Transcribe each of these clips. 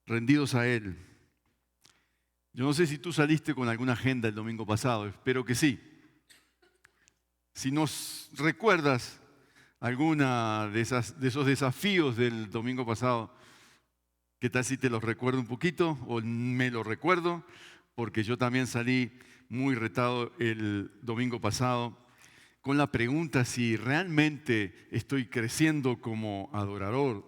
rendidos a Él. Yo no sé si tú saliste con alguna agenda el domingo pasado, espero que sí. Si nos recuerdas alguna de esos desafíos del domingo pasado, ¿qué tal si te los recuerdo un poquito o me los recuerdo? Porque yo también salí muy retado el domingo pasado con la pregunta si realmente estoy creciendo como adorador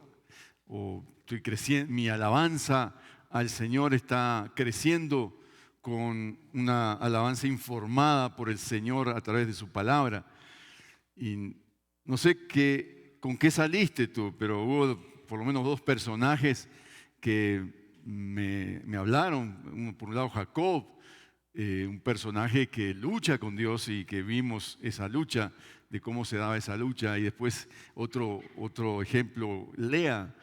o estoy creciendo, mi alabanza al Señor está creciendo con una alabanza informada por el Señor a través de su palabra. Y no sé con qué saliste tú, pero hubo por lo menos dos personajes que me hablaron. Por un lado Jacob, un personaje que lucha con Dios y que vimos esa lucha, de cómo se daba esa lucha. Y después otro ejemplo, Lea,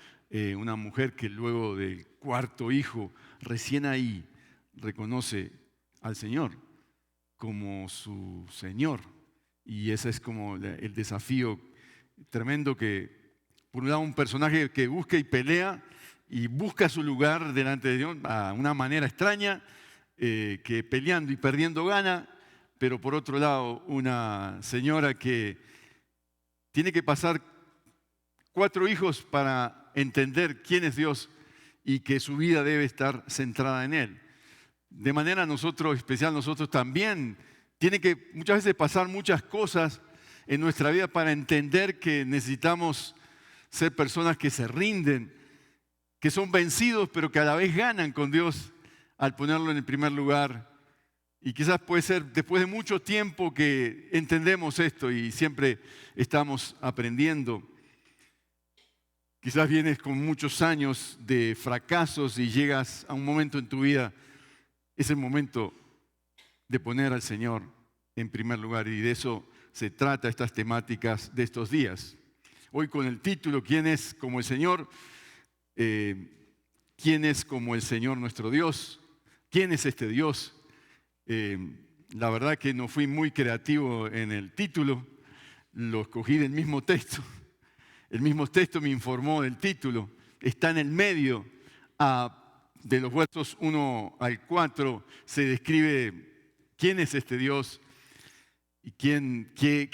una mujer que luego del cuarto hijo, recién ahí, reconoce al Señor como su Señor. Y ese es como el desafío tremendo que, por un lado, un personaje que busca y pelea y busca su lugar delante de Dios a una manera extraña, que peleando y perdiendo gana, pero por otro lado, una señora que tiene que pasar 4 hijos para entender quién es Dios y que su vida debe estar centrada en Él. De manera especial nosotros también, tiene que muchas veces pasar muchas cosas en nuestra vida para entender que necesitamos ser personas que se rinden, que son vencidos, pero que a la vez ganan con Dios al ponerlo en el primer lugar. Y quizás puede ser después de mucho tiempo que entendemos esto y siempre estamos aprendiendo. Quizás vienes con muchos años de fracasos y llegas a un momento en tu vida, es el momento de poner al Señor en primer lugar, y de eso se trata estas temáticas de estos días. Hoy con el título, ¿quién es como el Señor? ¿Quién es como el Señor nuestro Dios? ¿Quién es este Dios? La verdad que no fui muy creativo en el título, lo escogí del mismo texto. El mismo texto me informó del título, está en el medio. De los versos 1 al 4 se describe quién es este Dios y qué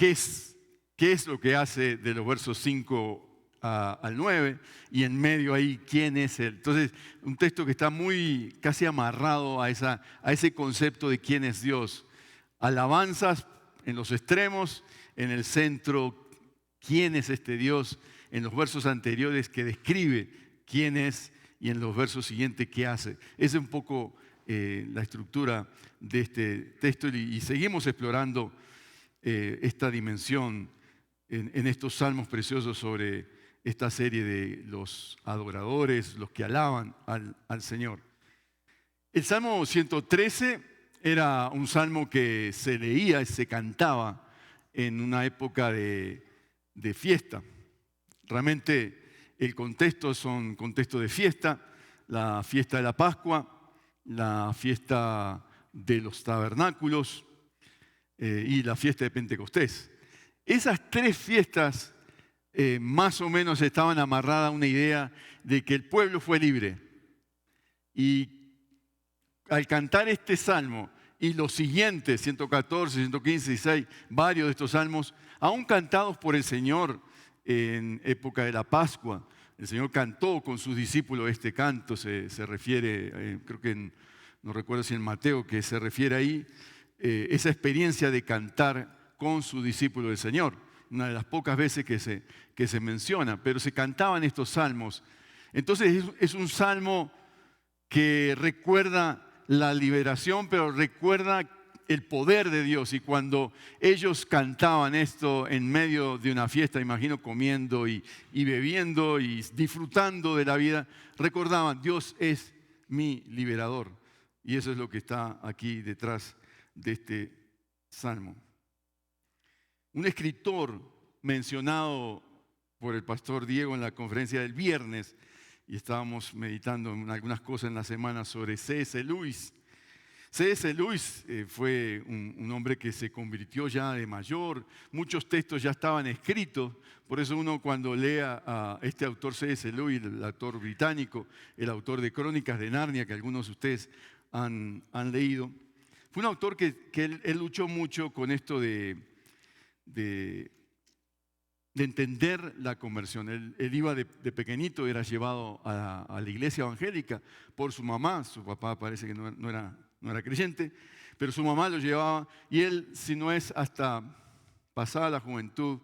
es lo que hace de los versos 5 al 9, y en medio ahí quién es Él. Entonces, un texto que está muy casi amarrado a ese concepto de quién es Dios. Alabanzas en los extremos, en el centro, quién es este Dios, en los versos anteriores que describe quién es, y en los versos siguientes qué hace. Esa es un poco la estructura de este texto, y seguimos explorando esta dimensión en estos salmos preciosos sobre esta serie de los adoradores, los que alaban al Señor. El Salmo 113 era un salmo que se leía y se cantaba en una época de fiesta. Realmente el contexto son contextos de fiesta, la fiesta de la Pascua, la fiesta de los tabernáculos y la fiesta de Pentecostés. Esas 3 fiestas más o menos estaban amarradas a una idea de que el pueblo fue libre. Y al cantar este salmo y los siguientes, 114, 115, 16, varios de estos salmos, aún cantados por el Señor en época de la Pascua, el Señor cantó con sus discípulos este canto, se refiere, creo que no recuerdo si en Mateo, que se refiere ahí, esa experiencia de cantar con sus discípulos del Señor, una de las pocas veces que se menciona, pero se cantaban estos salmos. Entonces es un salmo que recuerda la liberación, pero recuerda el poder de Dios. Y cuando ellos cantaban esto en medio de una fiesta, imagino comiendo y bebiendo y disfrutando de la vida, recordaban: Dios es mi liberador. Y eso es lo que está aquí detrás de este salmo. Un escritor mencionado por el pastor Diego en la conferencia del viernes, y estábamos meditando en algunas cosas en la semana sobre C.S. Lewis, C.S. Lewis fue un hombre que se convirtió ya de mayor, muchos textos ya estaban escritos, por eso uno cuando lea a este autor C.S. Lewis, el autor británico, el autor de Crónicas de Narnia, que algunos de ustedes han leído, fue un autor que él luchó mucho con esto de entender la conversión. Él iba de pequeñito, era llevado a la iglesia evangélica por su mamá, su papá parece que no era creyente, pero su mamá lo llevaba y él, si no es hasta pasada la juventud,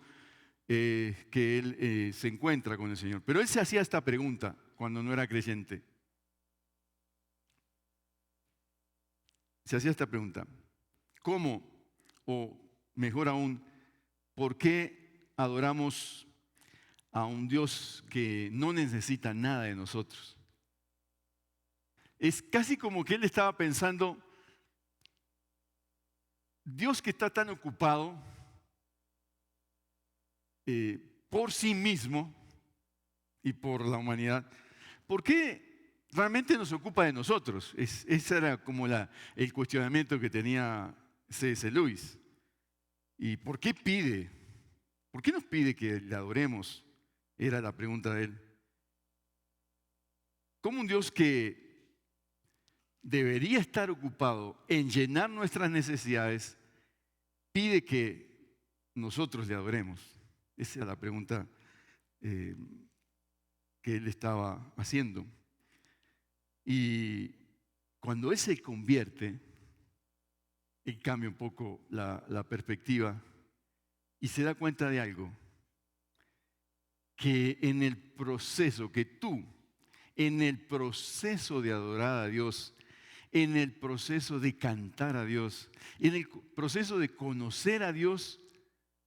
que él se encuentra con el Señor. Pero él se hacía esta pregunta cuando no era creyente. Se hacía esta pregunta: ¿cómo, o mejor aún, por qué adoramos a un Dios que no necesita nada de nosotros? Es casi como que él estaba pensando, Dios que está tan ocupado por sí mismo y por la humanidad, ¿por qué realmente nos ocupa de nosotros? Ese era como el cuestionamiento que tenía C.S. Lewis. ¿Y por qué pide? ¿Por qué nos pide que le adoremos? Era la pregunta de él. ¿Cómo un Dios que debería estar ocupado en llenar nuestras necesidades pide que nosotros le adoremos? Esa era la pregunta que él estaba haciendo. Y cuando él se convierte, él cambia un poco la perspectiva y se da cuenta de algo, que en el proceso, en el proceso de adorar a Dios, en el proceso de cantar a Dios, en el proceso de conocer a Dios,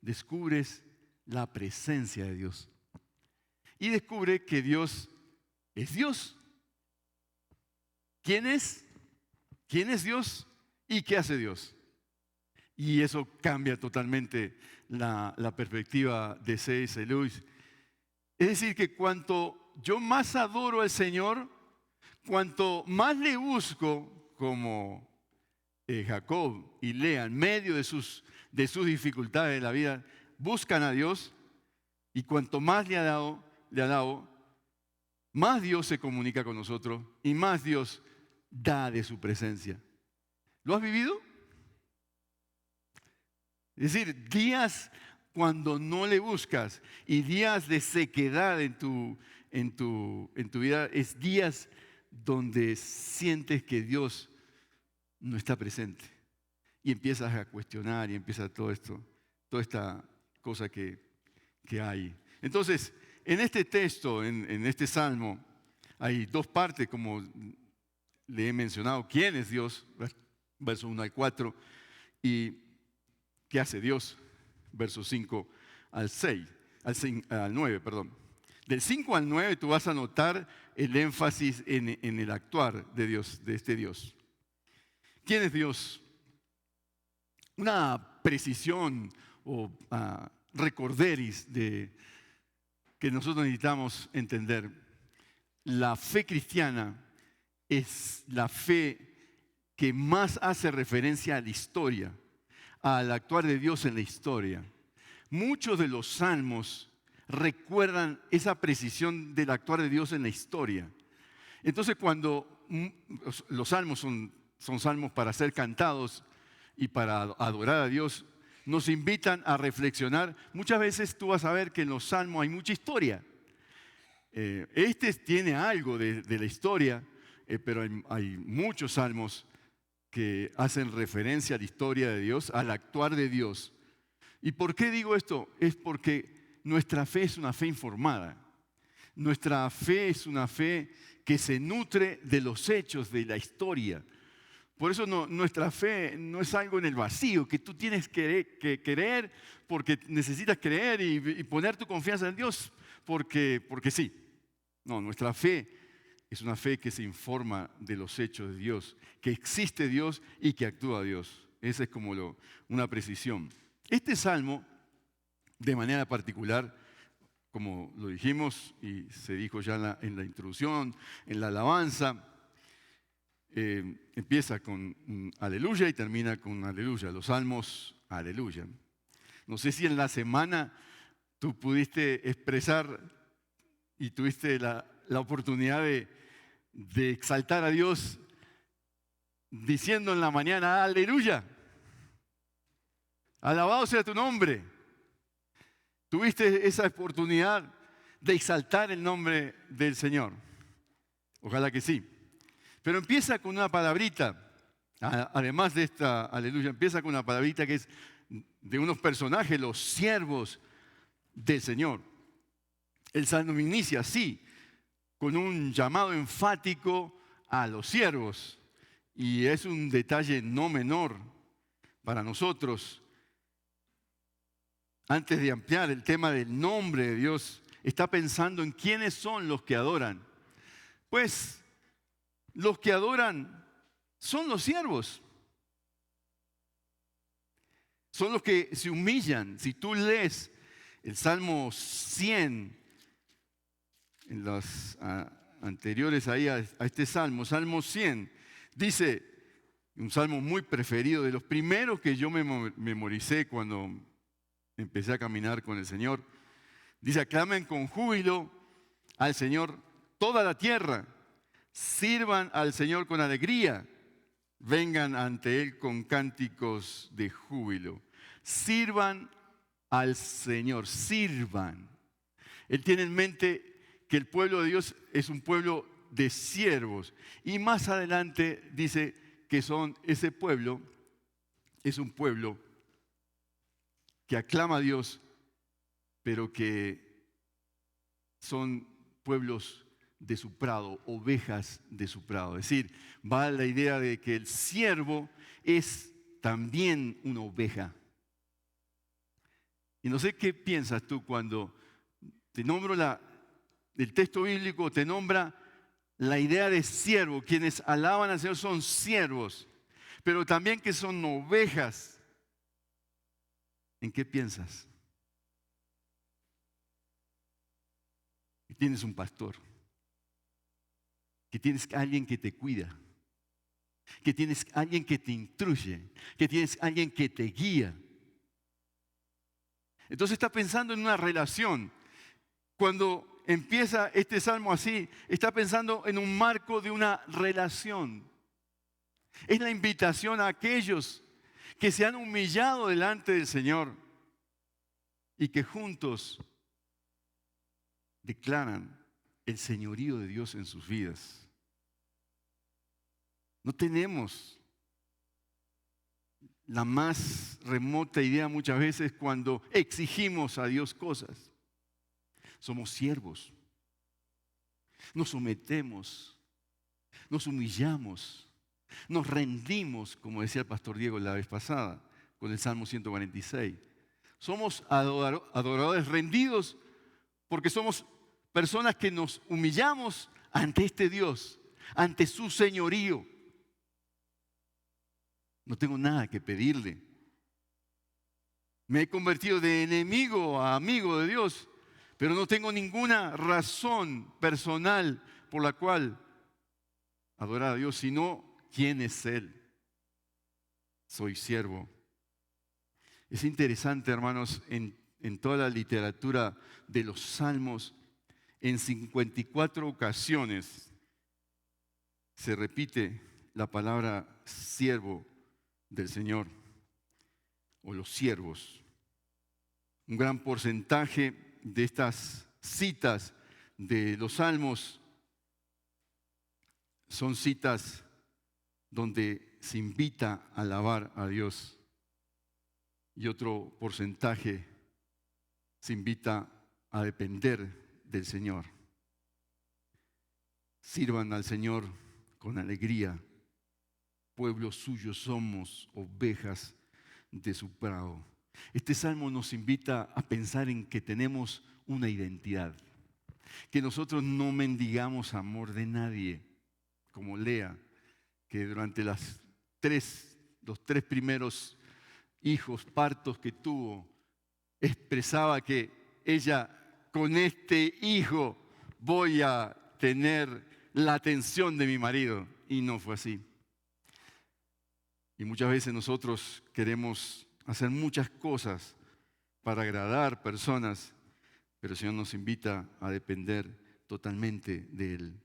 descubres la presencia de Dios. Y descubre que Dios es Dios. ¿Quién es? ¿Quién es Dios? ¿Y qué hace Dios? Y eso cambia totalmente la perspectiva de C.S. Lewis. Es decir, que cuanto yo más adoro al Señor, cuanto más le busco, como Jacob y Lea, en medio de sus dificultades de la vida, buscan a Dios, y cuanto más le alabo, más Dios se comunica con nosotros y más Dios da de su presencia. ¿Lo has vivido? Es decir, días cuando no le buscas y días de sequedad en tu vida, es días donde sientes que Dios no está presente. Y empiezas a cuestionar y empieza todo esto, toda esta cosa que hay. Entonces, en este texto, en este salmo, hay dos partes, como le he mencionado. ¿Quién es Dios? Versos 1 al 4. Y ¿qué hace Dios? Versos 5 al 9, perdón. Del 5 al 9 tú vas a notar el énfasis en el actuar de Dios, de este Dios. ¿Quién es Dios? Una precisión o recorderis que nosotros necesitamos entender. La fe cristiana es la fe que más hace referencia a la historia, al actuar de Dios en la historia. Muchos de los salmos recuerdan esa precisión del actuar de Dios en la historia. Entonces, cuando los salmos son salmos para ser cantados y para adorar a Dios, nos invitan a reflexionar. Muchas veces tú vas a ver que en los salmos hay mucha historia. Este tiene algo de la historia, pero hay muchos salmos que hacen referencia a la historia de Dios, al actuar de Dios. ¿Y por qué digo esto? Es porque nuestra fe es una fe informada. Nuestra fe es una fe que se nutre de los hechos de la historia. Por eso nuestra fe no es algo en el vacío, que tú tienes que creer porque necesitas creer y poner tu confianza en Dios porque sí. No, nuestra fe es una fe que se informa de los hechos de Dios, que existe Dios y que actúa Dios. Esa es como una precisión. Este salmo, de manera particular, como lo dijimos y se dijo ya en la introducción, en la alabanza, empieza con aleluya y termina con aleluya. Los salmos, aleluya. No sé si en la semana tú pudiste expresar y tuviste la oportunidad de exaltar a Dios diciendo en la mañana, aleluya. Alabado sea tu nombre. Tuviste esa oportunidad de exaltar el nombre del Señor. Ojalá que sí. Pero empieza con una palabrita, además de esta aleluya, empieza con una palabrita que es de unos personajes, los siervos del Señor. El salmo inicia así, con un llamado enfático a los siervos. Y es un detalle no menor para nosotros. Antes de ampliar el tema del nombre de Dios, está pensando en quiénes son los que adoran. Pues los que adoran son los siervos. Son los que se humillan. Si tú lees el Salmo 100, en las anteriores ahí a este Salmo, Salmo 100, dice, un salmo muy preferido, de los primeros que yo me memoricé cuando empecé a caminar con el Señor, dice, aclamen con júbilo al Señor toda la tierra, sirvan al Señor con alegría, vengan ante Él con cánticos de júbilo. Sirvan al Señor, sirvan. Él tiene en mente que el pueblo de Dios es un pueblo de siervos. Y más adelante dice que ese pueblo es un pueblo que aclama a Dios, pero que son pueblos de su prado, ovejas de su prado. Es decir, va la idea de que el siervo es también una oveja. Y no sé qué piensas tú cuando te nombro el texto bíblico, te nombra la idea de siervo. Quienes alaban al Señor son siervos, pero también que son ovejas. ¿En qué piensas? Que tienes un pastor, que tienes alguien que te cuida, que tienes alguien que te instruye, que tienes alguien que te guía. Entonces está pensando en una relación. Cuando empieza este salmo así, está pensando en un marco de una relación. Es la invitación a aquellos que se han humillado delante del Señor y que juntos declaran el señorío de Dios en sus vidas. No tenemos la más remota idea muchas veces cuando exigimos a Dios cosas. Somos siervos. Nos sometemos, nos humillamos, nos rendimos, como decía el pastor Diego la vez pasada, con el Salmo 146. Somos adoradores rendidos porque somos personas que nos humillamos ante este Dios, ante su señorío. No tengo nada que pedirle. Me he convertido de enemigo a amigo de Dios, pero no tengo ninguna razón personal por la cual adorar a Dios, sino quién es Él. Soy siervo. Es interesante, hermanos, en toda la literatura de los Salmos, en 54 ocasiones se repite la palabra siervo del Señor o los siervos. Un gran porcentaje de estas citas de los Salmos son citas donde se invita a alabar a Dios y otro porcentaje se invita a depender del Señor. Sirvan al Señor con alegría. Pueblo suyo somos, ovejas de su prado. Este salmo nos invita a pensar en que tenemos una identidad, que nosotros no mendigamos amor de nadie, como Lea, que durante los tres primeros hijos, partos que tuvo, expresaba que ella, con este hijo voy a tener la atención de mi marido. y no fue así. Y muchas veces nosotros queremos hacer muchas cosas para agradar personas, pero el Señor nos invita a depender totalmente de Él.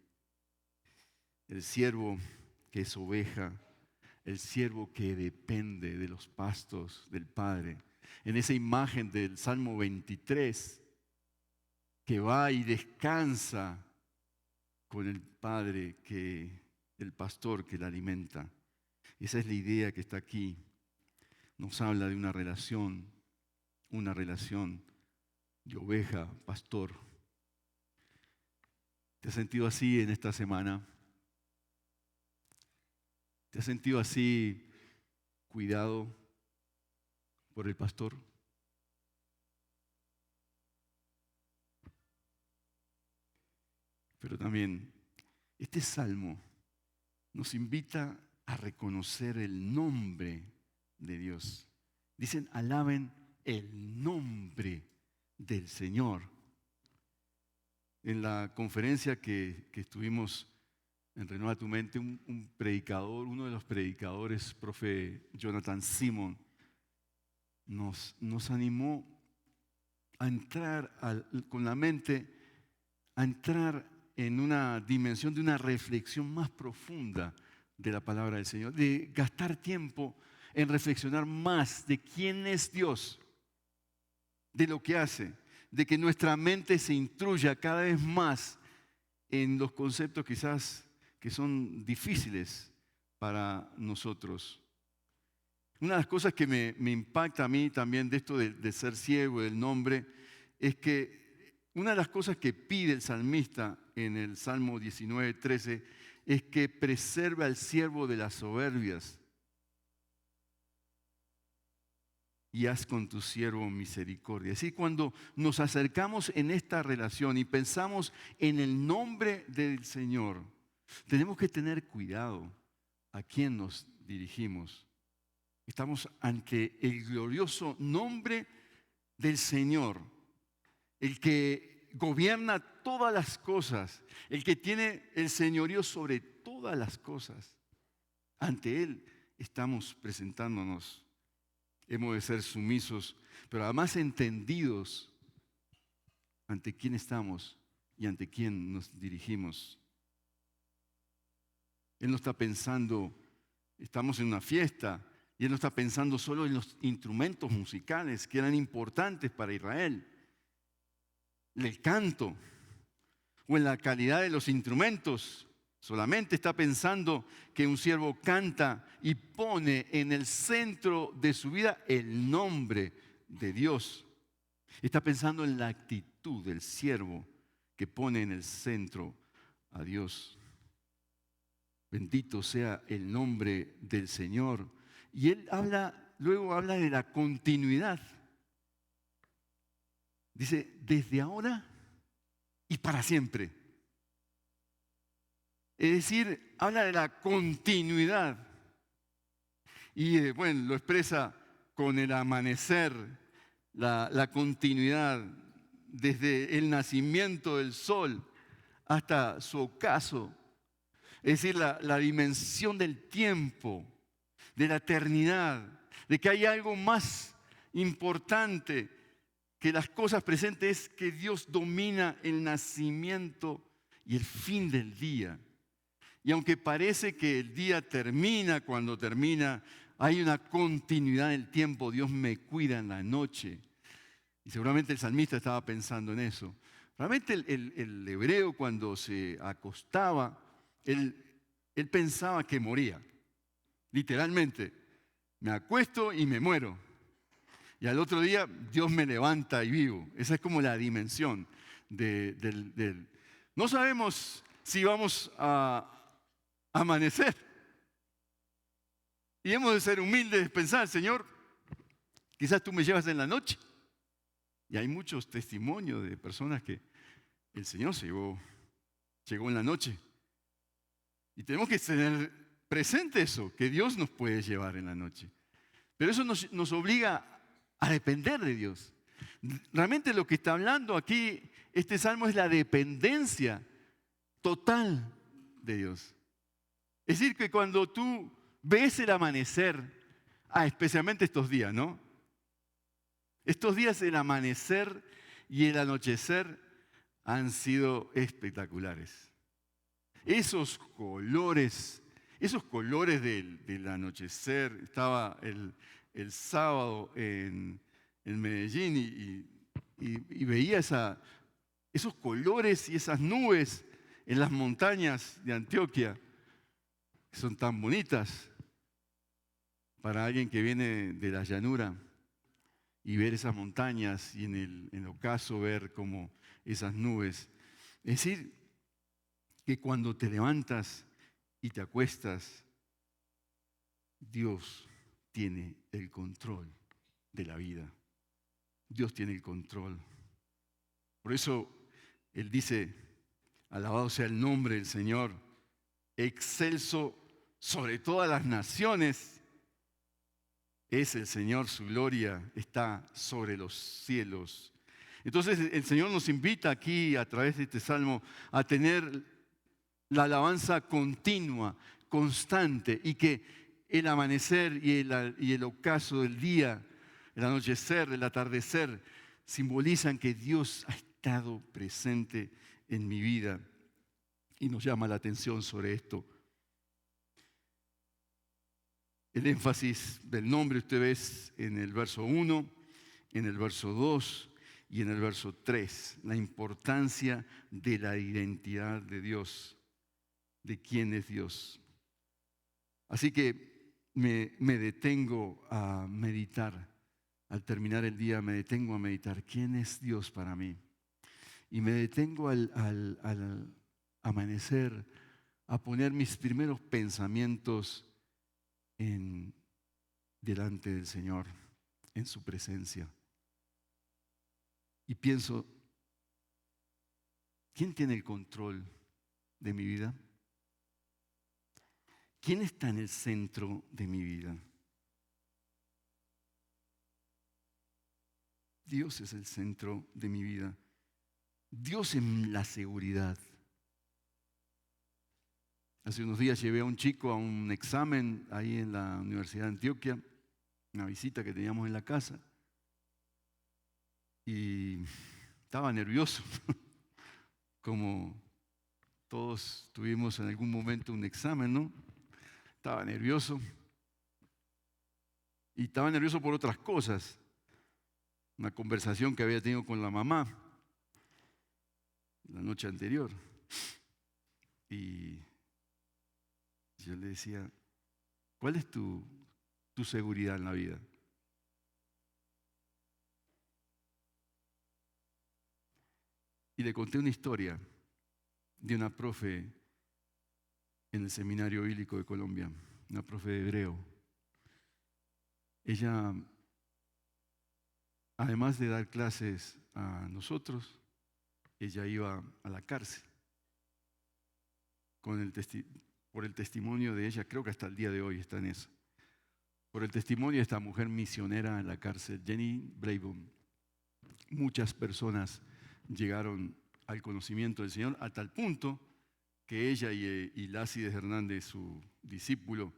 El siervo que es oveja, el siervo que depende de los pastos del Padre. En esa imagen del Salmo 23, que va y descansa con el Padre, el pastor que la alimenta. Esa es la idea que está aquí. Nos habla de una relación de oveja, pastor. ¿Te has sentido así en esta semana? ¿Te has sentido así cuidado por el pastor? Pero también este salmo nos invita a reconocer el nombre de Dios. Dicen, alaben el nombre del Señor. En la conferencia que estuvimos en Renueva tu Mente, un predicador, uno de los predicadores, profe Jonathan Simon, nos animó a entrar con la mente, a entrar en una dimensión de una reflexión más profunda de la palabra del Señor, de gastar tiempo en reflexionar más de quién es Dios, de lo que hace, de que nuestra mente se instruya cada vez más en los conceptos quizás que son difíciles para nosotros. Una de las cosas que me impacta a mí también de esto de ser ciego, del nombre, es que una de las cosas que pide el salmista en el Salmo 19:13 es que preserve al siervo de las soberbias y haz con tu siervo misericordia. Así cuando nos acercamos en esta relación y pensamos en el nombre del Señor, tenemos que tener cuidado a quién nos dirigimos. Estamos ante el glorioso nombre del Señor, el que gobierna todas las cosas, el que tiene el señorío sobre todas las cosas. Ante Él estamos presentándonos. Hemos de ser sumisos, pero además entendidos ante quién estamos y ante quién nos dirigimos. Él no está pensando, estamos en una fiesta, y Él no está pensando solo en los instrumentos musicales que eran importantes para Israel, el canto o en la calidad de los instrumentos. Solamente está pensando que un siervo canta y pone en el centro de su vida el nombre de Dios. Está pensando en la actitud del siervo que pone en el centro a Dios. Bendito sea el nombre del Señor. Y él luego habla de la continuidad. Dice, desde ahora y para siempre. Es decir, habla de la continuidad. Y bueno, lo expresa con el amanecer, la continuidad desde el nacimiento del sol hasta su ocaso. Es decir, la dimensión del tiempo, de la eternidad, de que hay algo más importante que las cosas presentes, es que Dios domina el nacimiento y el fin del día. Y aunque parece que el día termina cuando termina, hay una continuidad del tiempo. Dios me cuida en la noche. Y seguramente el salmista estaba pensando en eso. Realmente el hebreo cuando se acostaba, él pensaba que moría. Literalmente, me acuesto y me muero. Y al otro día Dios me levanta y vivo. Esa es como la dimensión del... No sabemos si vamos a amanecer. Y hemos de ser humildes, pensar, Señor, quizás tú me llevas en la noche. Y hay muchos testimonios de personas que el Señor llegó en la noche. Y tenemos que tener presente eso, que Dios nos puede llevar en la noche. Pero eso nos obliga a depender de Dios. Realmente lo que está hablando aquí, este salmo, es la dependencia total de Dios. Es decir, que cuando tú ves el amanecer, especialmente estos días, ¿no? Estos días el amanecer y el anochecer han sido espectaculares. Esos colores del anochecer, estaba el sábado en Medellín y veía esos colores y esas nubes en las montañas de Antioquia, que son tan bonitas para alguien que viene de la llanura, y ver esas montañas y en el ocaso ver como esas nubes. Es decir, que cuando te levantas y te acuestas, Dios tiene el control de la vida. Dios tiene el control. Por eso Él dice, alabado sea el nombre del Señor, excelso sobre todas las naciones. Es el Señor, su gloria está sobre los cielos. Entonces el Señor nos invita aquí a través de este salmo a tener la alabanza continua, constante, y que el amanecer y el ocaso del día, el anochecer, el atardecer, simbolizan que Dios ha estado presente en mi vida. Y nos llama la atención sobre esto. El énfasis del nombre usted ve en el verso 1, en el verso 2 y en el verso 3. La importancia de la identidad de Dios, de quién es Dios. Así que me detengo a meditar. Al terminar el día me detengo a meditar quién es Dios para mí. Y me detengo al amanecer a poner mis primeros pensamientos delante del Señor, en su presencia. Y pienso, ¿quién tiene el control de mi vida? ¿Quién está en el centro de mi vida? Dios es el centro de mi vida. Dios es la seguridad. Hace unos días llevé a un chico a un examen ahí en la Universidad de Antioquia, una visita que teníamos en la casa, y estaba nervioso, como todos tuvimos en algún momento un examen, ¿no? Estaba nervioso, y estaba nervioso por otras cosas, una conversación que había tenido con la mamá la noche anterior, y yo le decía, ¿cuál es tu seguridad en la vida? Y le conté una historia de una profe en el Seminario Bíblico de Colombia, una profe de hebreo. Ella, además de dar clases a nosotros, ella iba a la cárcel por el testimonio de ella, creo que hasta el día de hoy está en eso, por el testimonio de esta mujer misionera en la cárcel, Jenny Braybon. Muchas personas llegaron al conocimiento del Señor a tal punto que ella y Lácides Hernández, su discípulo,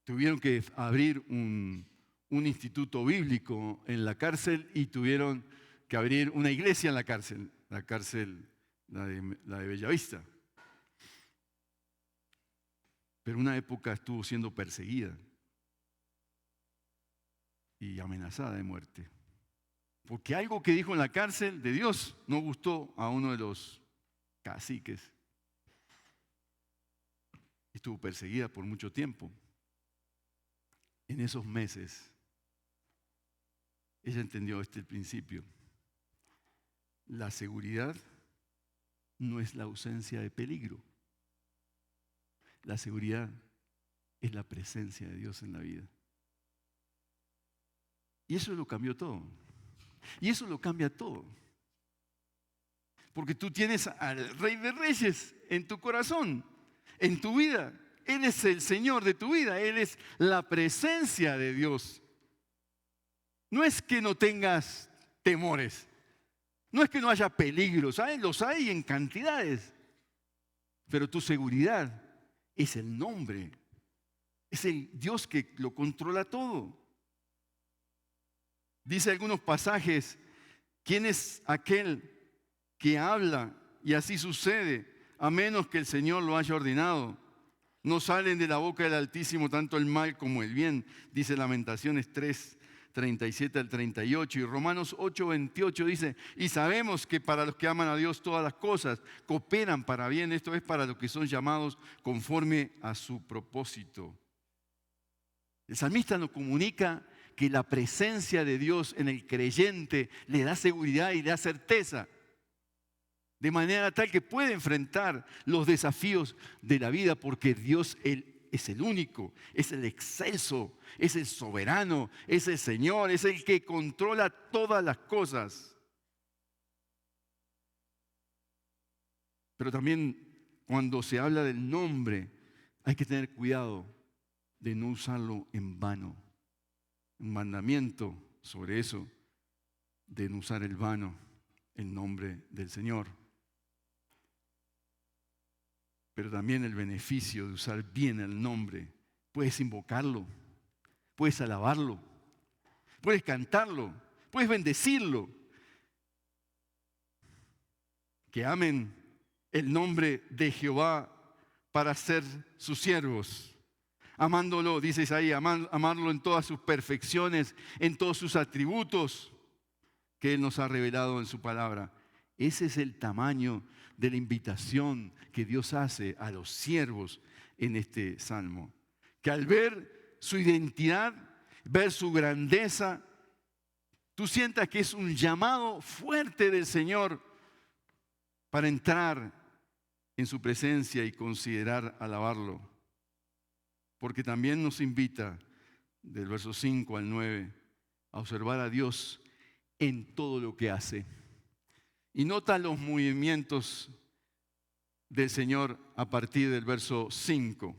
tuvieron que abrir un instituto bíblico en la cárcel y tuvieron que abrir una iglesia en la cárcel, la de Bellavista. Pero una época estuvo siendo perseguida y amenazada de muerte. Porque algo que dijo en la cárcel de Dios no gustó a uno de los caciques. Estuvo perseguida por mucho tiempo. En esos meses, ella entendió este principio. La seguridad no es la ausencia de peligro. La seguridad es la presencia de Dios en la vida. Y eso lo cambió todo. Y eso lo cambia todo. Porque tú tienes al Rey de Reyes en tu corazón, en tu vida. Él es el Señor de tu vida. Él es la presencia de Dios. No es que no tengas temores. No es que no haya peligros. Los hay en cantidades. Pero tu seguridad es el nombre. Es el Dios que lo controla todo. Dice algunos pasajes, ¿quién es aquel que habla y así sucede, a menos que el Señor lo haya ordenado? No salen de la boca del Altísimo tanto el mal como el bien, dice Lamentaciones 3, 37 al 38. Y Romanos 8, 28 dice, y sabemos que para los que aman a Dios todas las cosas cooperan para bien, esto es para los que son llamados conforme a su propósito. El salmista nos comunica que la presencia de Dios en el creyente le da seguridad y le da certeza, de manera tal que puede enfrentar los desafíos de la vida, porque Dios Él es el único, es el excelso, es el soberano, es el Señor, es el que controla todas las cosas. Pero también cuando se habla del nombre, hay que tener cuidado de no usarlo en vano. Un mandamiento sobre eso, de no usar el vano el nombre del Señor. Pero también el beneficio de usar bien el nombre. Puedes invocarlo, puedes alabarlo, puedes cantarlo, puedes bendecirlo. Que amen el nombre de Jehová para ser sus siervos. Amándolo, dice Isaías, amarlo en todas sus perfecciones, en todos sus atributos que Él nos ha revelado en su palabra. Ese es el tamaño de la invitación que Dios hace a los siervos en este salmo. Que al ver su identidad, ver su grandeza, tú sientas que es un llamado fuerte del Señor para entrar en su presencia y considerar alabarlo. Porque también nos invita, del verso 5 al 9, a observar a Dios en todo lo que hace. Y nota los movimientos del Señor a partir del verso 5.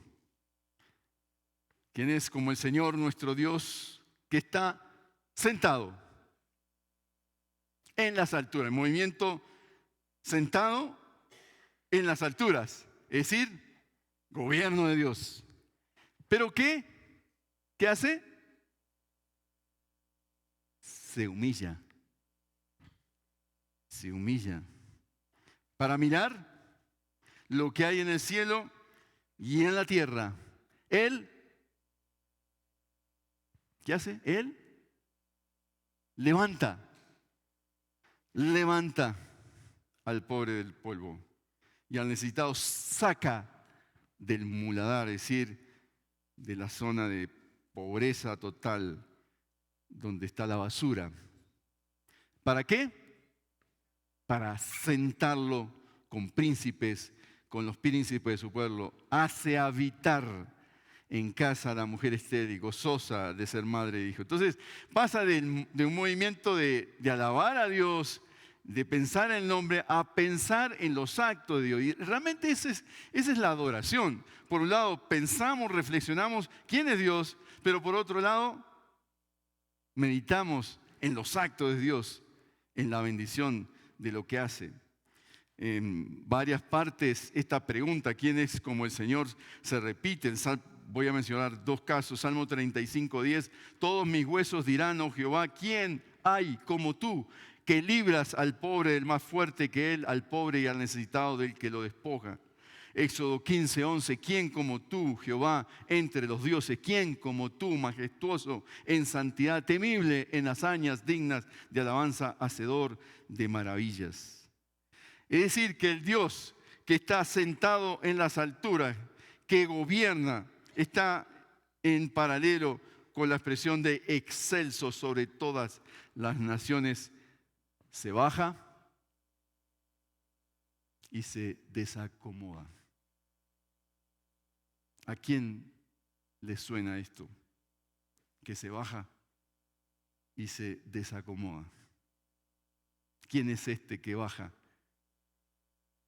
¿Quién es como el Señor nuestro Dios que está sentado en las alturas? El movimiento sentado en las alturas, es decir, gobierno de Dios. ¿Pero qué? ¿Qué hace? Se humilla. Se humilla para mirar lo que hay en el cielo y en la tierra. Él, ¿qué hace? Él levanta al pobre del polvo y al necesitado saca del muladar, es decir, de la zona de pobreza total donde está la basura. ¿Para qué? Para sentarlo con príncipes, con los príncipes de su pueblo. Hace habitar en casa a la mujer estéril, gozosa de ser madre de hijo. Entonces pasa de un movimiento de alabar a Dios, de pensar en el nombre, a pensar en los actos de Dios. Y realmente esa es la adoración. Por un lado pensamos, reflexionamos quién es Dios, pero por otro lado meditamos en los actos de Dios, en la bendición de lo que hace. En varias partes esta pregunta, ¿quién es como el Señor?, se repite. Voy a mencionar dos casos. Salmo 35:10, todos mis huesos dirán, oh Jehová, ¿quién hay como tú, que libras al pobre del más fuerte que él, al pobre y al necesitado del que lo despoja? Éxodo 15:11, ¿quién como tú, Jehová, entre los dioses? ¿Quién como tú, majestuoso en santidad, temible en hazañas dignas de alabanza, hacedor de maravillas? Es decir, que el Dios que está sentado en las alturas, que gobierna, está en paralelo con la expresión de excelso sobre todas las naciones, se baja y se desacomoda. ¿A quién le suena esto? Que se baja y se desacomoda. ¿Quién es este que baja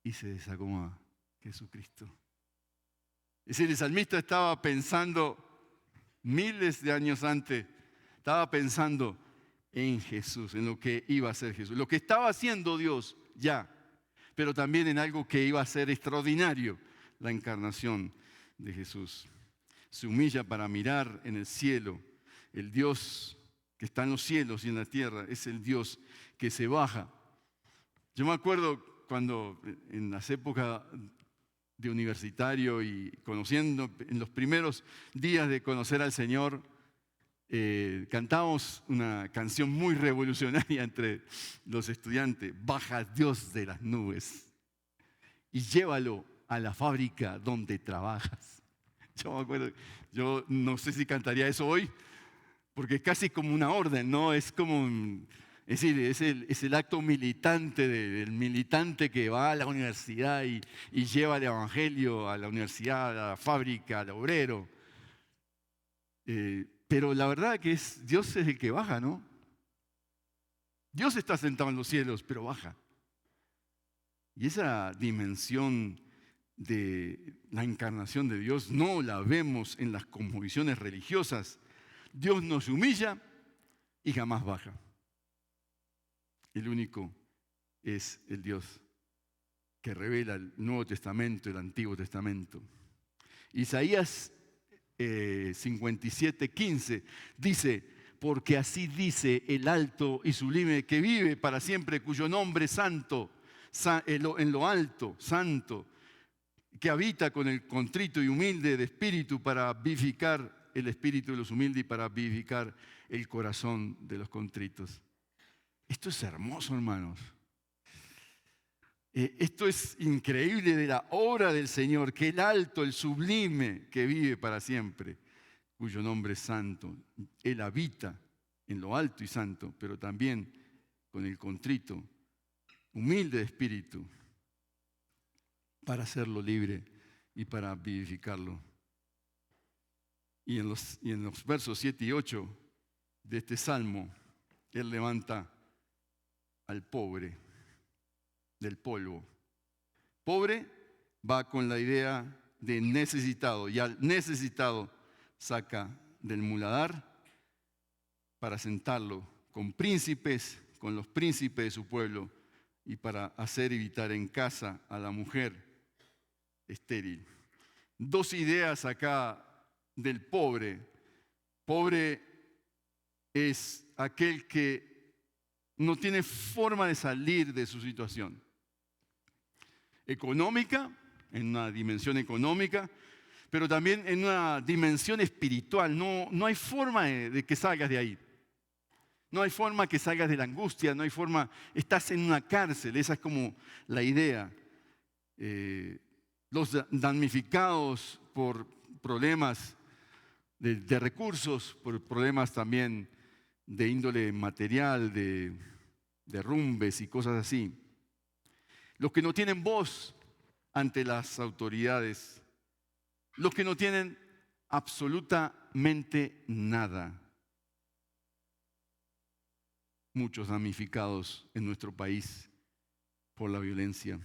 y se desacomoda? Jesucristo. Es decir, el salmista estaba pensando miles de años antes, estaba pensando en Jesús, en lo que iba a hacer Jesús, lo que estaba haciendo Dios ya, pero también en algo que iba a ser extraordinario, la encarnación de Jesús. Se humilla para mirar en el cielo. El Dios que está en los cielos y en la tierra es el Dios que se baja. Yo me acuerdo cuando en las épocas de universitario y conociendo, en los primeros días de conocer al Señor, cantábamos una canción muy revolucionaria entre los estudiantes. Baja Dios de las nubes y llévalo a la fábrica donde trabajas. Yo me acuerdo, yo no sé si cantaría eso hoy, porque es casi como una orden, ¿no? Es como, es decir, es el acto militante del militante que va a la universidad y lleva el evangelio a la universidad, a la fábrica, al obrero. Pero la verdad que Dios es el que baja, ¿no? Dios está sentado en los cielos, pero baja. Y esa dimensión de la encarnación de Dios no la vemos en las cosmovisiones religiosas. Dios nos humilla y jamás baja. El único es el Dios que revela el Nuevo Testamento, el Antiguo Testamento. Isaías 57:15 dice: porque así dice el alto y sublime que vive para siempre, cuyo nombre es santo, en lo alto, santo, que habita con el contrito y humilde de espíritu para vivificar el espíritu de los humildes y para vivificar el corazón de los contritos. Esto es hermoso, hermanos. Esto es increíble de la obra del Señor, que el alto, el sublime, que vive para siempre, cuyo nombre es santo. Él habita en lo alto y santo, pero también con el contrito, humilde de espíritu, para hacerlo libre y para vivificarlo. Y en los versos 7 y 8 de este salmo, Él levanta al pobre del polvo. Pobre va con la idea de necesitado, y al necesitado saca del muladar para sentarlo con príncipes, con los príncipes de su pueblo, y para hacer habitar en casa a la mujer estéril. Dos ideas acá del pobre. Pobre es aquel que no tiene forma de salir de su situación económica, en una dimensión económica, pero también en una dimensión espiritual. No hay forma de que salgas de ahí. No hay forma que salgas de la angustia, no hay forma, estás en una cárcel, esa es como la idea. Los damnificados por problemas de recursos, por problemas también de índole material, de derrumbes y cosas así. Los que no tienen voz ante las autoridades, los que no tienen absolutamente nada. Muchos damnificados en nuestro país por la violencia.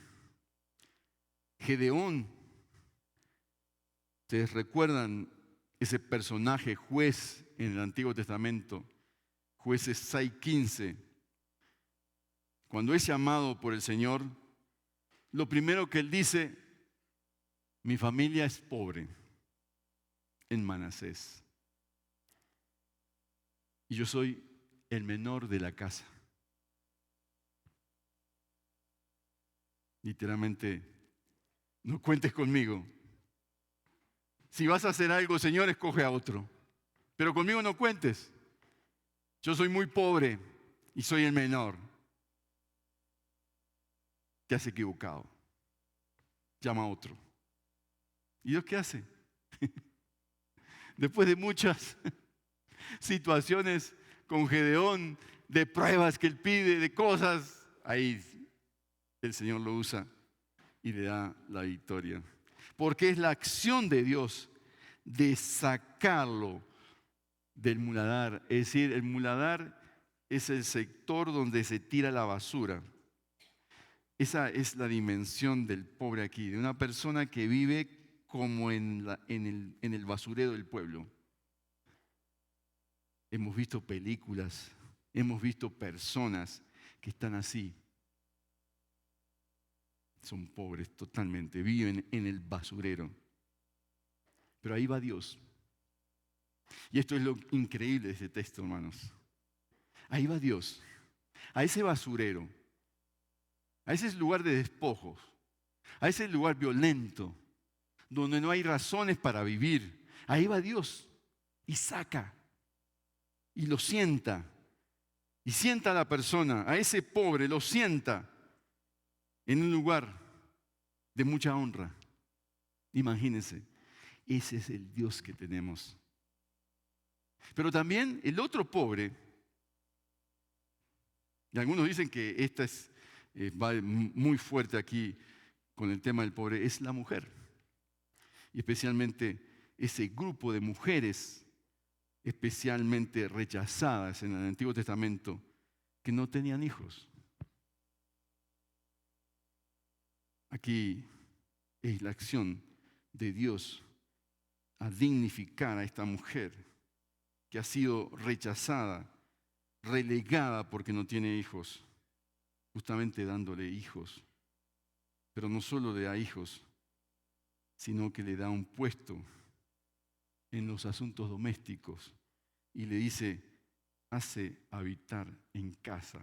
Gedeón, ¿ustedes recuerdan ese personaje juez en el Antiguo Testamento? Jueces 6:15. Cuando es llamado por el Señor, lo primero que él dice: mi familia es pobre en Manasés y yo soy el menor de la casa. Literalmente, no cuentes conmigo. Si vas a hacer algo, Señor, escoge a otro. Pero conmigo no cuentes. Yo soy muy pobre y soy el menor. Te has equivocado. Llama a otro. ¿Y Dios qué hace? Después de muchas situaciones con Gedeón, de pruebas que él pide, de cosas, ahí el Señor lo usa y le da la victoria. Porque es la acción de Dios de sacarlo del muladar. Es decir, el muladar es el sector donde se tira la basura. Esa es la dimensión del pobre aquí, de una persona que vive como en el basurero del pueblo. Hemos visto películas, hemos visto personas que están así. Son pobres totalmente, viven en el basurero. Pero ahí va Dios. Y esto es lo increíble de este texto, hermanos. Ahí va Dios, a ese basurero, a ese lugar de despojos, a ese lugar violento, donde no hay razones para vivir. Ahí va Dios y saca y lo sienta. Y sienta a la persona, a ese pobre, lo sienta en un lugar de mucha honra. Imagínense, ese es el Dios que tenemos. Pero también el otro pobre, y algunos dicen que esta va muy fuerte aquí con el tema del pobre, es la mujer. Y especialmente ese grupo de mujeres especialmente rechazadas en el Antiguo Testamento, que no tenían hijos. Aquí es la acción de Dios a dignificar a esta mujer que ha sido rechazada, relegada porque no tiene hijos, justamente dándole hijos. Pero no solo le da hijos, sino que le da un puesto en los asuntos domésticos y le dice, hace habitar en casa.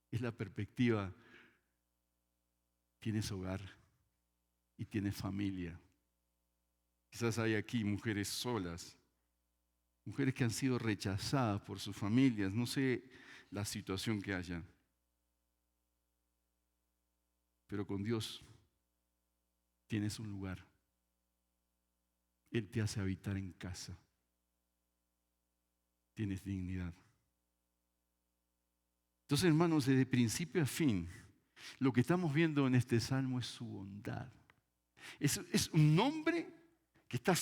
Es la perspectiva, tienes hogar y tienes familia. Quizás hay aquí mujeres solas, mujeres que han sido rechazadas por sus familias, no sé la situación que haya, pero con Dios tienes un lugar. Él te hace habitar en casa. Tienes dignidad. Entonces, hermanos, desde principio a fin, lo que estamos viendo en este salmo es su bondad. Es un hombre que está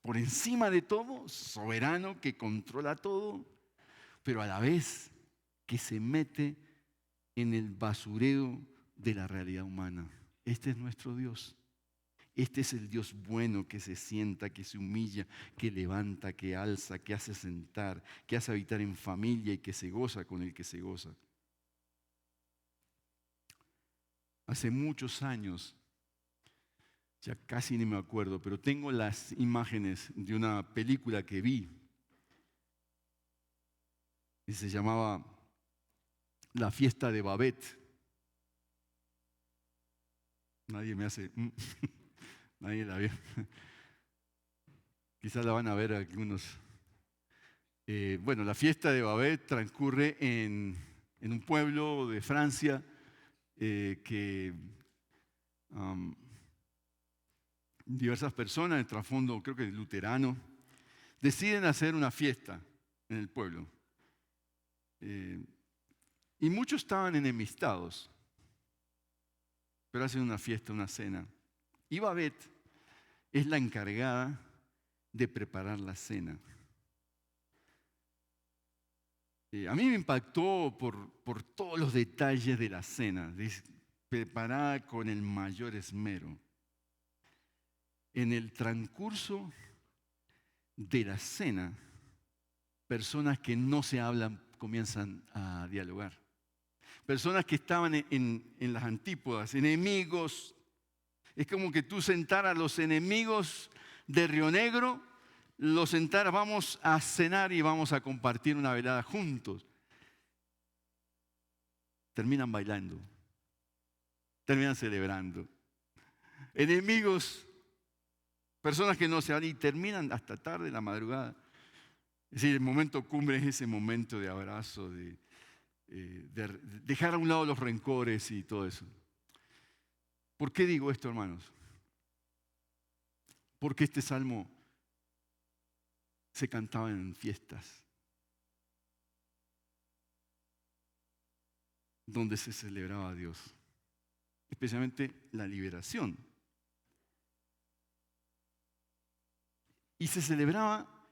por encima de todo, soberano, que controla todo, pero a la vez que se mete en el basurero de la realidad humana. Este es nuestro Dios. Este es el Dios bueno que se sienta, que se humilla, que levanta, que alza, que hace sentar, que hace habitar en familia y que se goza con el que se goza. Hace muchos años, ya casi ni me acuerdo, pero tengo las imágenes de una película que vi y se llamaba La fiesta de Babette. Nadie me hace... Nadie la vio. Quizás la van a ver algunos. Bueno, la fiesta de Babette transcurre en un pueblo de Francia que diversas personas, el trasfondo creo que luterano, deciden hacer una fiesta en el pueblo. Y muchos estaban enemistados, pero hacen una fiesta, una cena. Y Babette es la encargada de preparar la cena. A mí me impactó por todos los detalles de la cena, preparada con el mayor esmero. En el transcurso de la cena, personas que no se hablan comienzan a dialogar. Personas que estaban en las antípodas, enemigos. Es como que tú sentaras a los enemigos de Río Negro, los sentaras, vamos a cenar y vamos a compartir una velada juntos. Terminan bailando, terminan celebrando. Enemigos, personas que no se hablan y terminan hasta tarde, la madrugada. Es decir, el momento cumbre es ese momento de abrazo, de dejar a un lado los rencores y todo eso. ¿Por qué digo esto, hermanos? Porque este salmo se cantaba en fiestas, donde se celebraba a Dios, especialmente la liberación. Y se celebraba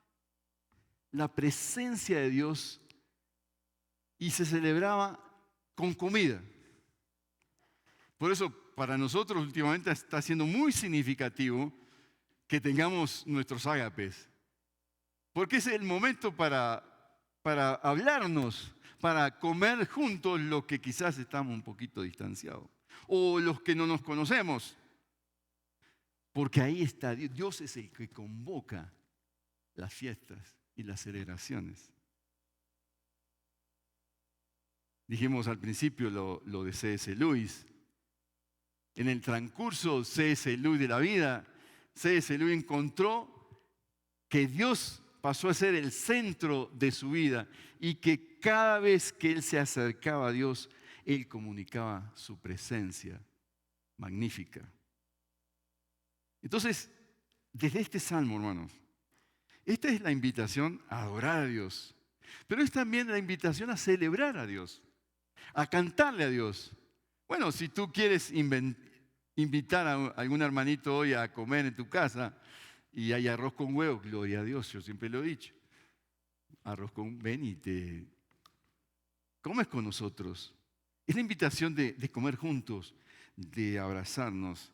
la presencia de Dios y se celebraba con comida. Por eso, para nosotros últimamente está siendo muy significativo que tengamos nuestros ágapes. Porque es el momento para hablarnos, para comer juntos los que quizás estamos un poquito distanciados. O los que no nos conocemos. Porque ahí está Dios. Dios es el que convoca las fiestas y las celebraciones. Dijimos al principio lo de C.S. Lewis. En el transcurso C.S. Lewis de la vida, C.S. Lewis encontró que Dios pasó a ser el centro de su vida y que cada vez que él se acercaba a Dios, él comunicaba su presencia magnífica. Entonces, desde este salmo, hermanos, esta es la invitación a adorar a Dios, pero es también la invitación a celebrar a Dios, a cantarle a Dios. Bueno, si tú quieres invitar a algún hermanito hoy a comer en tu casa y hay arroz con huevo, gloria a Dios, yo siempre lo he dicho. Ven y te comes con nosotros. Es la invitación de comer juntos, de abrazarnos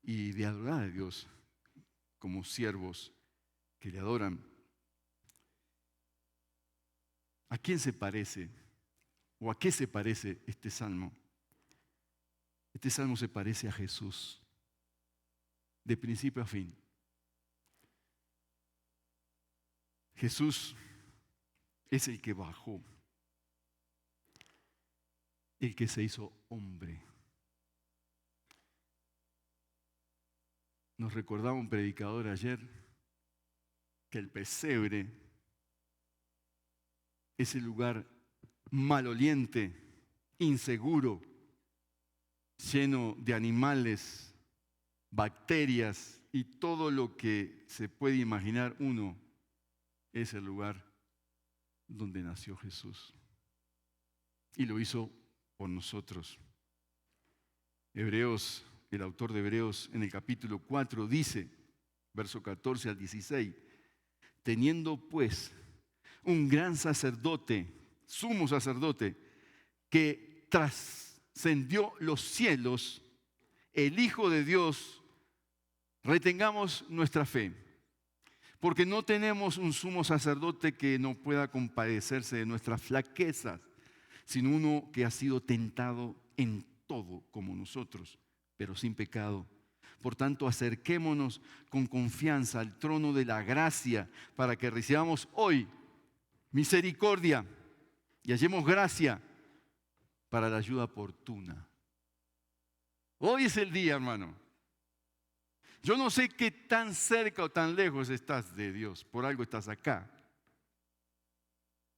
y de adorar a Dios como siervos que le adoran. ¿A quién se parece? ¿O a qué se parece este salmo? Este salmo se parece a Jesús, de principio a fin. Jesús es el que bajó, el que se hizo hombre. Nos recordaba un predicador ayer que el pesebre es el lugar maloliente, inseguro, lleno de animales, bacterias y todo lo que se puede imaginar uno, es el lugar donde nació Jesús. Y lo hizo por nosotros. Hebreos, el autor de Hebreos en el capítulo 4 dice, verso 14 al 16, teniendo pues un gran sacerdote, sumo sacerdote, que trascendió los cielos, el Hijo de Dios, retengamos nuestra fe, porque no tenemos un sumo sacerdote que no pueda compadecerse de nuestras flaquezas, sino uno que ha sido tentado en todo como nosotros, pero sin pecado. Por tanto, acerquémonos con confianza al trono de la gracia para que recibamos hoy misericordia y hallemos gracia para la ayuda oportuna. Hoy es el día, hermano. Yo no sé qué tan cerca o tan lejos estás de Dios, por algo estás acá.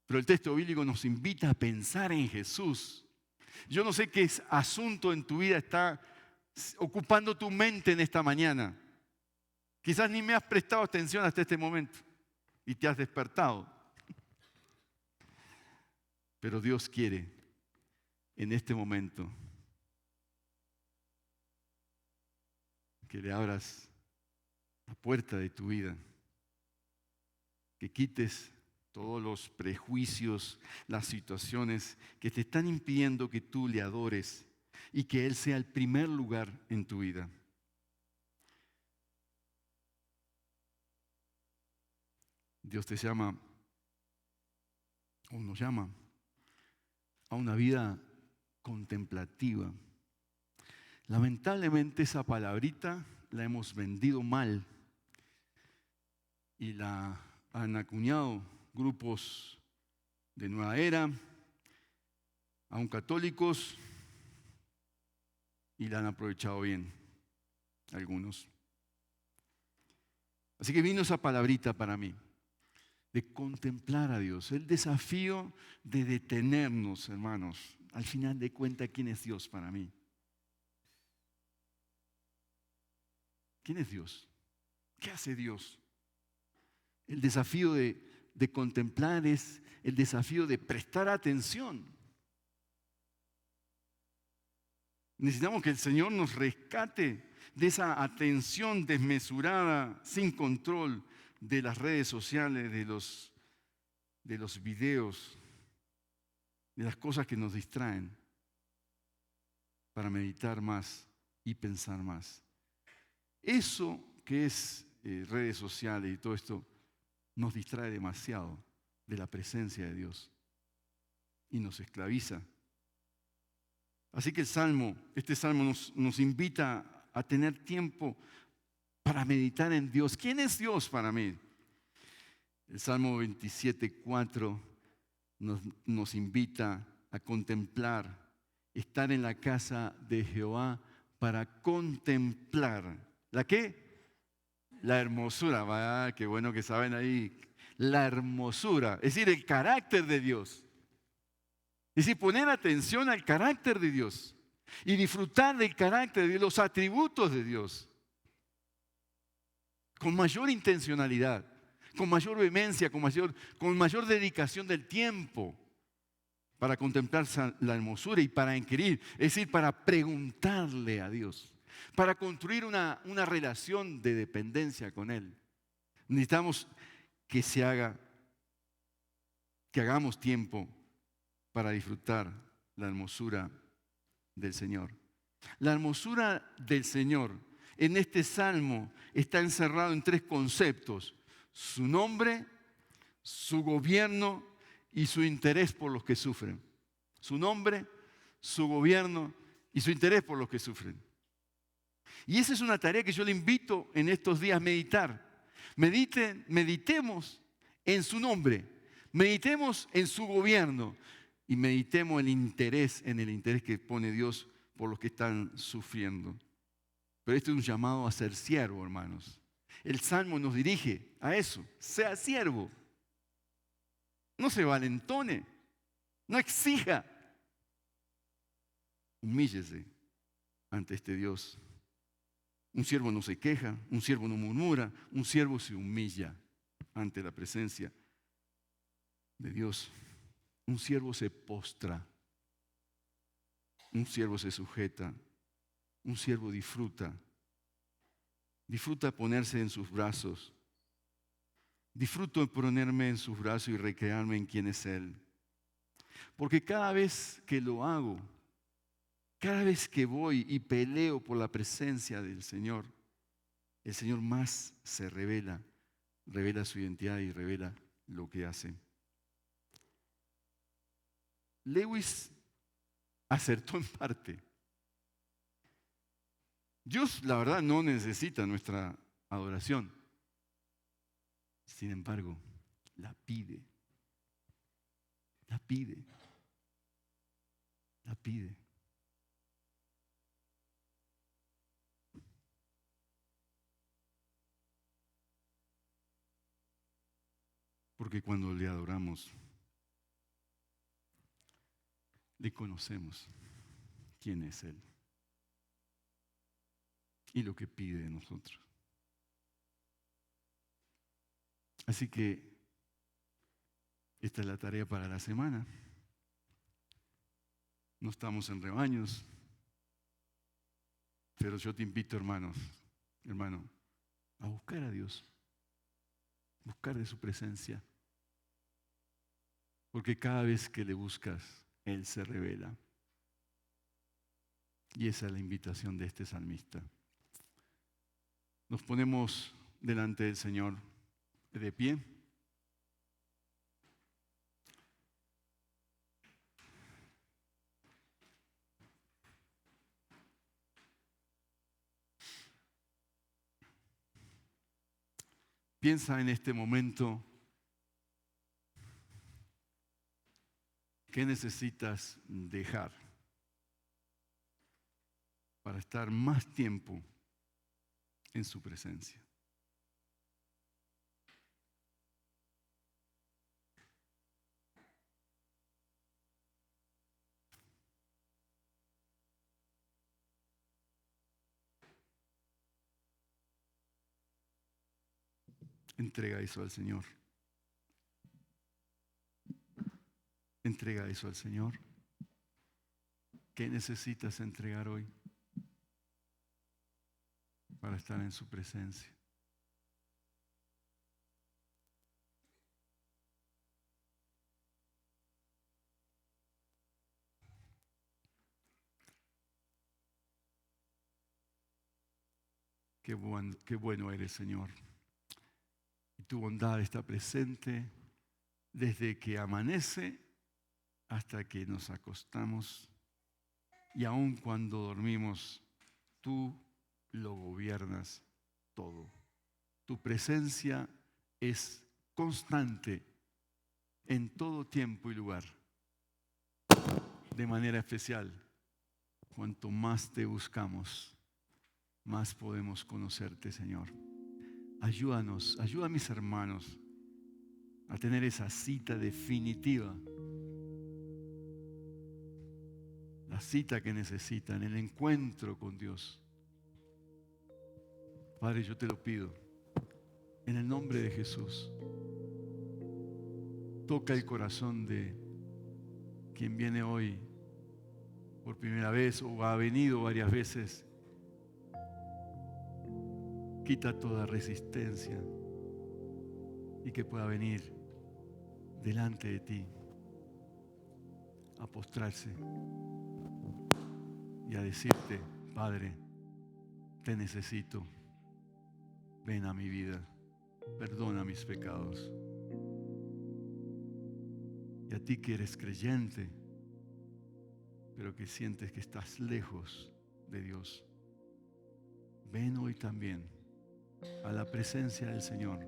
Pero el texto bíblico nos invita a pensar en Jesús. Yo no sé qué asunto en tu vida está ocupando tu mente en esta mañana. Quizás ni me has prestado atención hasta este momento y te has despertado. Pero Dios quiere en este momento que le abras la puerta de tu vida, que quites todos los prejuicios, las situaciones que te están impidiendo que tú le adores y que Él sea el primer lugar en tu vida. Dios te llama, o nos llama, a una vida contemplativa. Lamentablemente esa palabrita la hemos vendido mal y la han acuñado grupos de nueva era, aún católicos, y la han aprovechado bien algunos. Así que vino esa palabrita para mí, de contemplar a Dios, el desafío de detenernos, hermanos, al final de cuentas, ¿quién es Dios para mí? ¿Quién es Dios? ¿Qué hace Dios? El desafío de contemplar es el desafío de prestar atención. Necesitamos que el Señor nos rescate de esa atención desmesurada, sin control, de las redes sociales, de los videos, de las cosas que nos distraen, para meditar más y pensar más. Eso que es redes sociales y todo esto nos distrae demasiado de la presencia de Dios y nos esclaviza. Así que este salmo nos invita a tener tiempo para meditar en Dios. ¿Quién es Dios para mí? El Salmo 27:4 nos invita a contemplar, estar en la casa de Jehová para contemplar. ¿La qué? La hermosura. Va, qué bueno que saben ahí. La hermosura, es decir, el carácter de Dios. Es decir, poner atención al carácter de Dios y disfrutar del carácter de Dios, los atributos de Dios, con mayor intencionalidad, con mayor vehemencia, con mayor dedicación del tiempo para contemplar la hermosura y para inquirir, es decir, para preguntarle a Dios, para construir una relación de dependencia con Él. Necesitamos que hagamos tiempo para disfrutar la hermosura del Señor. La hermosura del Señor en este salmo está encerrado en 3 conceptos: su nombre, su gobierno y su interés por los que sufren. Su nombre, su gobierno y su interés por los que sufren. Y esa es una tarea que yo le invito en estos días a meditar. Meditemos en su nombre, meditemos en su gobierno y meditemos en el interés que pone Dios por los que están sufriendo. Pero esto es un llamado a ser siervo, hermanos. El Salmo nos dirige a eso: sea siervo. No se valentone, no exija. Humíllese ante este Dios. Un siervo no se queja, un siervo no murmura, un siervo se humilla ante la presencia de Dios. Un siervo se postra, un siervo se sujeta, un siervo disfruta ponerse en sus brazos. Disfruto ponerme en sus brazos y recrearme en quién es Él. Porque cada vez que lo hago, cada vez que voy y peleo por la presencia del Señor, el Señor más se revela su identidad y revela lo que hace. Lewis acertó en parte. Dios, la verdad, no necesita nuestra adoración. Sin embargo, la pide. La pide. La pide. Porque cuando le adoramos, le conocemos quién es Él y lo que pide de nosotros. Así que esta es la tarea para la semana. No estamos en rebaños, pero yo te invito, hermano, a buscar a Dios, buscar de su presencia, porque cada vez que le buscas, Él se revela. Y esa es la invitación de este salmista. Nos ponemos delante del Señor de pie. Piensa en este momento qué necesitas dejar para estar más tiempo en su presencia. Entrega eso al Señor. Entrega eso al Señor. ¿Qué necesitas entregar hoy para estar en su presencia? Qué bueno eres, Señor. Y tu bondad está presente desde que amanece hasta que nos acostamos. Y aun cuando dormimos, tú lo gobiernas todo. Tu presencia es constante en todo tiempo y lugar. De manera especial, cuanto más te buscamos, más podemos conocerte, Señor. Ayúdanos, ayuda a mis hermanos a tener esa cita definitiva, la cita que necesitan, el encuentro con Dios. Padre, yo te lo pido, en el nombre de Jesús. Toca el corazón de quien viene hoy por primera vez o ha venido varias veces. Quita toda resistencia y que pueda venir delante de ti a postrarse y a decirte: Padre, te necesito, ven a mi vida, perdona mis pecados. Y a ti que eres creyente, pero que sientes que estás lejos de Dios, ven hoy también a la presencia del Señor,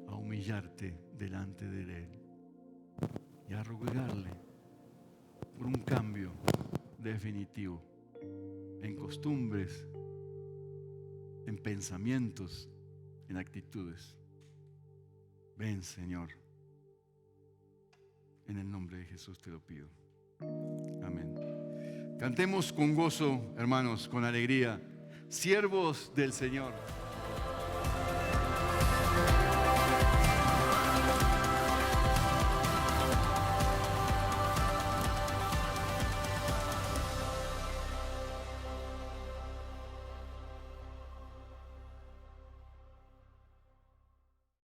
a humillarte delante de Él y a rogarle por un cambio definitivo en costumbres, en pensamientos, en actitudes. Ven, Señor, en el nombre de Jesús te lo pido. Amén. Cantemos con gozo, hermanos, con alegría. Siervos del Señor.